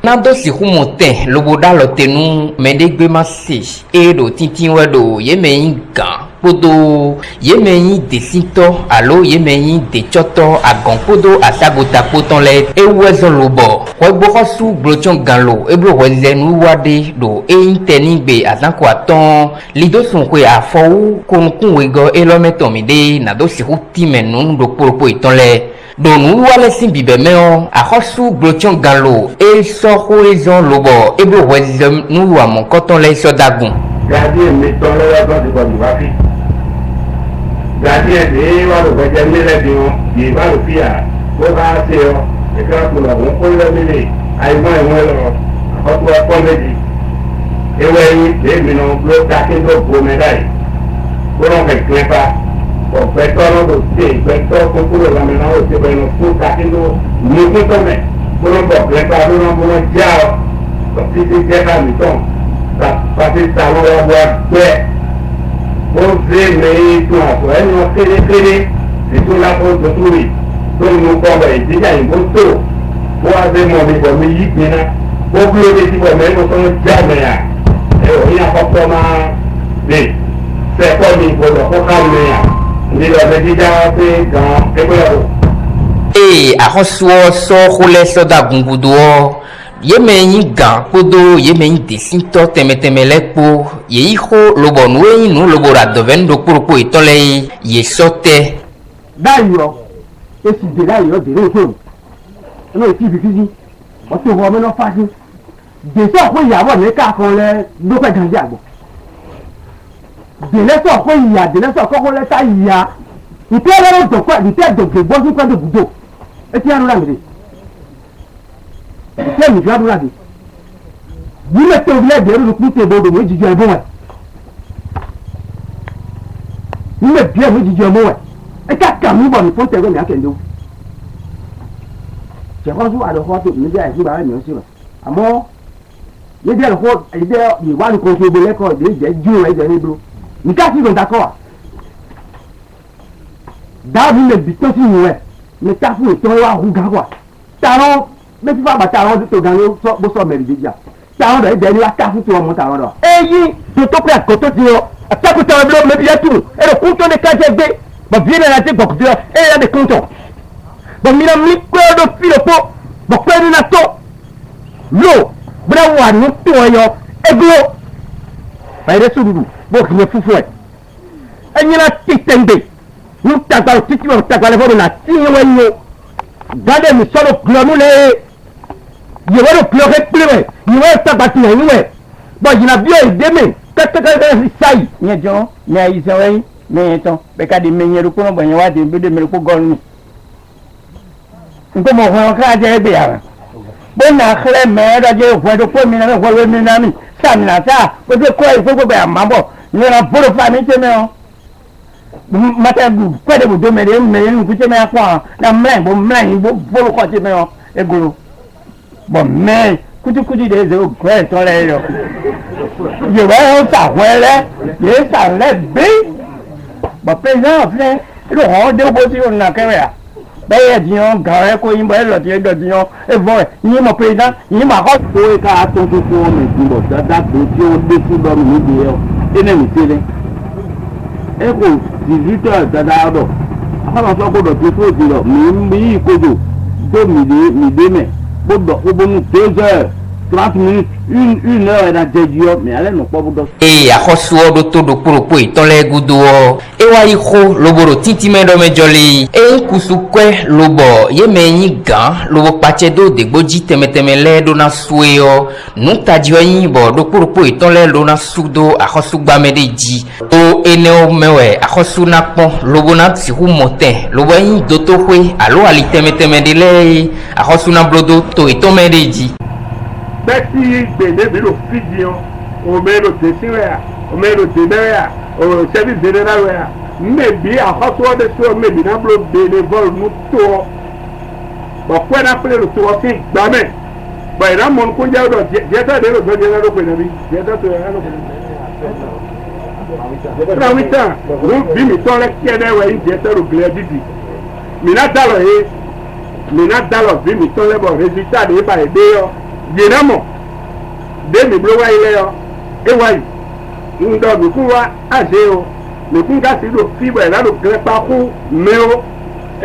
Nado si humote loboda lotenu medegbe masi edo tintin wedo yemeyin gan podo yemeyin desinto alo yemeyin dechoto agan podo asagota poton le ewezo lobo kwegbo hosu glochon ganlo ebro welenu wade do eintenigbe azanko aton lido sunwe afowu konkun wego elometomide nado si hutimenu do poropo itonle donu wale sin bibe meo ahosu glochon ganlo e so horizon lobo ebro wezem nu wa mon koton le so dagun gardien mi ton le ba di ba di wafi gardien de wa lo ba je mele bi won bi ba lo fia ko ba se o e ka ko la won ko le mele ai mo e mo lo o to ko meji e we yi de mi no lo ta ke do bo me dai ko no ke klepa o petoro do se petoro ko ko la me na o se be no ko ta ke do ni ko to me ko no bo klepa do no bo ja o ti ti je ka mi ton ta pa ti ta lo wa be mo se me to a ko e no kere kere ti to la ko do tu ri to no ko ba ti ja in ko to ko a se mo bi ko mi yi gbina ko bi o ti bo me mo so ja me ya e o ya ko to ma de se ko mi ko do ko ka me ya ni lo me ti ja pe gan e ko ya ko ahosuo so hole so dagun budo yemeyin gan podo yemeyin desinto temeteme lepo ye iho lobo nueyin nu lobo radoven do poropo itole ye sote dayo esi de dayo de re so no ti fikisi o to ho me no fasin de so ko ìyàwó ni ka kan le do pe gan jagbo de le so ko ìyà de le so ko le ta ìyà ite le do ko ite do gbo su ko do budo e ti anu la mi de ṣé mi gbádùn láti nílé tó ilé ìbẹ̀rù ló kún tó ìbòdò mú ìjìjọ ẹ̀bùn ẹ̀ nílé bíẹ̀ mú ìjìjọ ẹ̀bùn ẹ̀ ẹ ká kà mú bọ̀ ní fún tẹ̀wé mi àkẹ́ndé o ṣẹ̀kọ́ sún àdókò tó níbi àìsí bàrà ènìyàn sí rẹ̀ àmọ́ níbi àdókò ìdẹ́ ìwádìí kan tó gbélé kọ́ ìdè ìjẹ́ jú rẹ̀ jẹ́ níbo nìkan sí ìgbọ̀ntà kọ́ wa dáàbò lè bì tó sí ìwẹ̀ ní káfíń ìtọ́ wa hù gáwà tààrọ́ bẹ́ẹ̀ fífa bàtà àwọn tó gan ló bó sọ mẹ́rin jíjà táwọn ọ̀dọ́ ìdẹ́ni wá ká fún tiwọn mú táwọn ọ̀dọ́. èyí tó pẹ́ àkótó ti yọ àtàkùtà ọ̀dọ́ ọ̀dọ́ mẹ́bí yẹtù ẹ̀rọ kúntó ní kájẹ́ gbé bọ̀ bí ẹ̀rọ àti gbọ̀kùtì yọ ẹ̀rọ àti kúntó bọ̀ mìíràn mi pé ọdọ fílẹ̀ pọ̀ bọ̀ pé nínú tó lò bẹ́ẹ̀ wà ní tó wọn yọ ẹgbẹ́ bàyẹ̀dẹ́ sùúrù bó kì í yẹ fúfú ẹ̀ ẹ̀yin náà ti tẹ̀ǹdẹ̀ ní tàgbà títí wọn tàgbà lẹ́fọ́dún náà tí wọ́n yọ gádẹ́ mi sọ́dọ̀ gbọ́nú lẹ́yìn yẹwọ́ ló pilọ̀ kẹ́ pílẹ̀ wẹ̀ yẹwọ́ tàbátì wẹ̀ níwẹ̀ bọ̀ jìnnà bí ọ̀yìn dé mi kẹ́kẹ́kẹ́ sí sáyì. nyɛ jɔn mɛ ayi sɛwɛ yi mɛ yɛ tɔn bɛ ka di mɛ nyɛru kɔnɔ bɔ nyɛ wa di bi de mɛ ko gɔlnu nko mɔ hɔn k'a jɛ bi yàrá bó na xlɛ mɛ da jɛ hɔn do ko mi na hɔn wɛ mi na mi sa mi na sa o de kɔ yi fo ko bɛ a ma bɔ nyɛra bolo fa mi tɛ mɛ o mata kɔ de bu do mɛ de mɛ yɛ nuku tɛ mɛ kɔ na mlɛ yi bo bolo kɔ tɛ mɛ o e golo bɔn mɛ kutukutu de ze o gbɛ tɔ lɛ yɔ yorùbá yóò ta wẹrẹ yóò ta lẹbi bọ pẹlú filẹ ló hàn dé bó ti yóò nà kẹrẹ à bẹẹ diyan gàrẹ kó yín bọ ẹ lọ tiẹ dọ diyan ẹ bọ ẹ yín mọ pẹlú yín mà kọ. ó yẹ ká tó tó fún ọmọ ìgbìmọ̀ dáadáa tó tí ó dé fún lọ́rùn níbi ẹ̀ ẹ́ náà mi tẹ́lẹ̀ ẹ kò sì rí tọ́ dáadáa dọ̀ afábàṣọ gbọdọ̀ tó fún òsì lọ mi yí ìkojò tó mi dé mẹ́ gbọdọ̀ gbogbo 2 heures 30 minutes une heure na jẹjọ mais ale no kpɔbudɔ. Axɔsuɔ ɖo to ɖo kpokpo itɔlɛ gudoɔ ewa yi xɔ loboro titi mɛ ɖɔ mɛ dzɔli eyi kusukɔɛ lobɔ yeme yi gã lobo kpatsɛ do degbodzi tɛmɛtɛmɛ lɛ ɖo na sueyɔ nutadziɔ yi bɔ ɖo kpokpo itɔlɛ ɖo na su do axɔsugbame ɖe dzi to enewo mɛwɛ axɔsu na kpɔ lobo na siku mɔtɛ lobo yi dotoƒe alo ali tɛmɛtɛmɛ ɖe lɛ axɔsu na blodo to itɔmɛ ɖe dzi. Bẹ́ẹ̀ni gbèdébi ló fìdí ọ́ òmèrò tẹ̀sí rẹ̀ à òmèrò tẹ̀mẹ́ rẹ̀ à òmèrò sẹ́bí zèrèrè rẹ̀ à mẹ́bi àkọ́tọ́ ọdẹ tó ọ mẹ́bi náà bolo bèèrè bọ́ọ̀lù mú tó ọ bọ̀pẹ́ náà pèlè lò tó ọ sí gbàmẹ́ bọ̀ ìdá mọ̀ kó jẹ́ ọ̀dọ̀ jẹ́tà dé lòdọ̀ jẹ́ lọ́dọ̀ pẹ̀lú ẹbí jẹ́tà tó yẹ lọ́dọ̀ pẹ̀lú ẹbí. Wíta ló bí mi tọ́ lẹ́ kí ẹ̀dá ẹ̀wẹ̀ yìí jẹ́tà ló gbilẹ̀ dídì mìíràn dálọ̀ yé mìíràn dálọ̀ bí mi tọ́ lẹ́bọ̀ rẹ́sítà dé bá ẹ̀ dé yọ Dinamo, demi blowa ileo, ewai, ndo nukuwa ajeo, nukunga sido fibre la do grepa ku meo,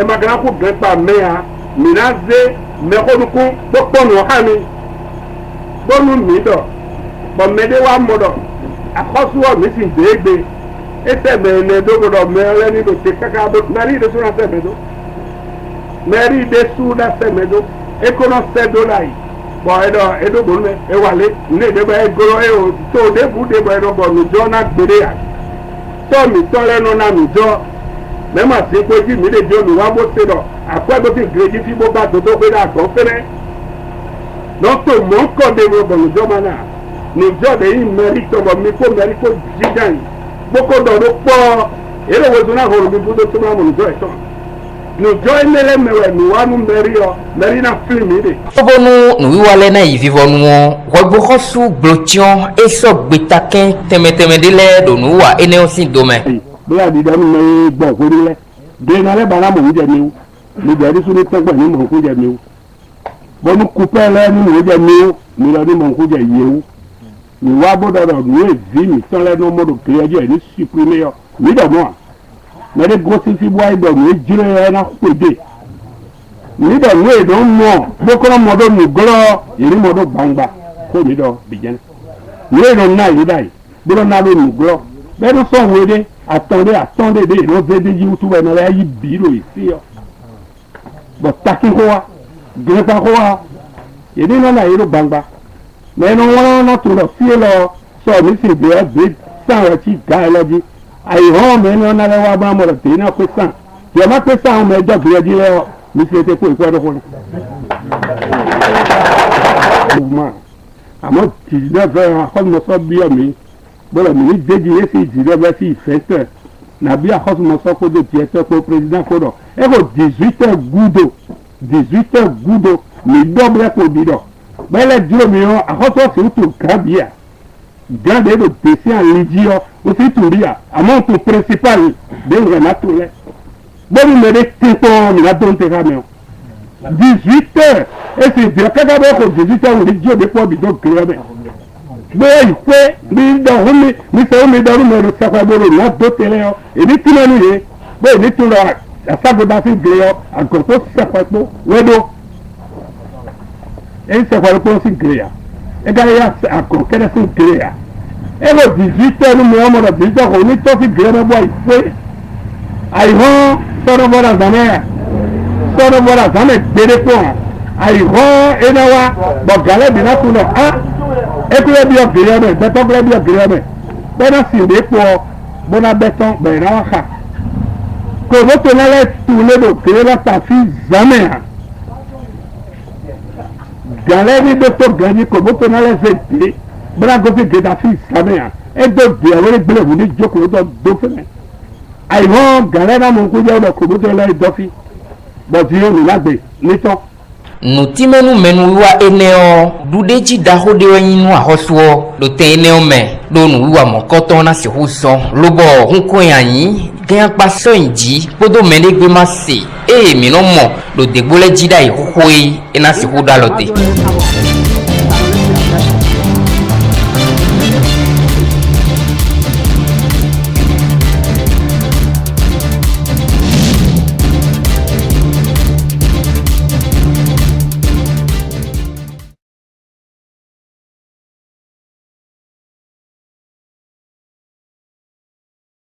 e magana ku grepa mea, minaze, meko nuku, bokonu hami, bonu mido, bon mede wa modo, akosuwa misi degbe, ese mene dogodo mele ni do tekaka do, meri de suna semedo, meri de suna semedo, ekono sedo lai, bon edo bonne ewale ne de ba egoro e o to de bu de ba edo bon jo na gbere ya to mi to le no na mi jo me ma se ko ji mi de jo mi wa bo se do akwa bo ti greji fi bo ba to pe da ko fere no to mo ko de bo bon jo mana ni jo de yi merito bo mi ko merito jigan boko do do po ere wo na ho mi bu do to ma mo jo e to nous joignons les nous allons merina filmé. Nous nous allons na vivons nous. Weboko su blotion et so betakin temeteme de l'air de nous à ene aussi domaine. Bla di dami me bon ko rile. De na le bana mo je mi. Ni je ri su ni tagba ni mo ko je mi. Bo nu couper le ni mo je mi. Ni lo ni mo ko je yewu. Ni wa bo do ni e vi mi ton le no mo do créer ni supprimer yo. Ni do mo. Mais les gros filles bois ils donnent les jeux et na coupé ni do we don mo boko na modo ni glo iri modo bangba ko ni do bijen ni do na yi dai bolo na lo ni glo be do so we de attendez de no ve de YouTube na la yi biro ici yo bo taki ko wa gre pa ko wa iri na iro bangba mais no wona na to lo fi lo so ni si be sa ti ga loji ayi hɔn mɛ ní ɔnà lɛ wa bá mɔlɔ tèmi náà pé sàn yàrá pé sàn mɛ dɔ kiri ɛdi lɛ ɔ mi fi ete kó ikú ɛdɔ kɔnɔ. àmọ́ tìjì náà fẹ́ akọ́sùmọ́sọ́ bí ọ̀mí bọ́lá mi ní déjì yé sí ìjì náà bẹ́ sí ìfẹ́ tẹ̀ nàbí akọ́sùmọ́sọ́ kó do tiẹ̀ tẹ́ kó président kó dọ̀ ẹ kò 18 heures gúdo mi dọ́bẹ̀rẹ̀ kò di dọ̀ bẹ́lẹ̀ dúró mi yọ akọ́sọ́ sì tó kábíyà gàdé do pèsè àlejò aussi touria à mon tour principal de Renatoulet. Bon, il me dit que tu as donné ta main. 18 heures. Et c'est dire que d'abord, 18 heures, on dit Dieu des fois, bidon, créé. Mais il fait, mais dans le numéro, ça va être là, d'autres éléments. Et dit qu'il a noué. Bon, il dit tout là, la salle de gréo, encore tout ça, pas de wedo. Et ça va être aussi gréa. Et d'ailleurs, encore, quelle est ce gréa? Et le 18 heures, nous avons dit qu'on est tous gréés, bois, il fait. Aïe, ça ne va jamais. Ça ne va jamais téléphone. Aïe, et là, bon, galère, bien, tout le monde. Et puis, il y a bien gréé, béton, bien gréé. Ben, si on est pour, bon, à béton, ben, là, comment on allait tourner le gréé, là, ta fille, jamais. Galère, béton, gagné, comment on allait faire. Bala gosi Gaddafi samea edo biawere gbele wuni joko do fene ayo galera mo ko jaw do ko do la dofi bo ti yo ni lagbe nito nutimenu menu wa eneo dudeji dahode wanyinu ahosuo lo te eneo me do nu wa mokoto na si huso lobo hunko yanyin gan pa so inji podo menegbe ma se mi no mo lo degbole jida ihoi ena si hudalote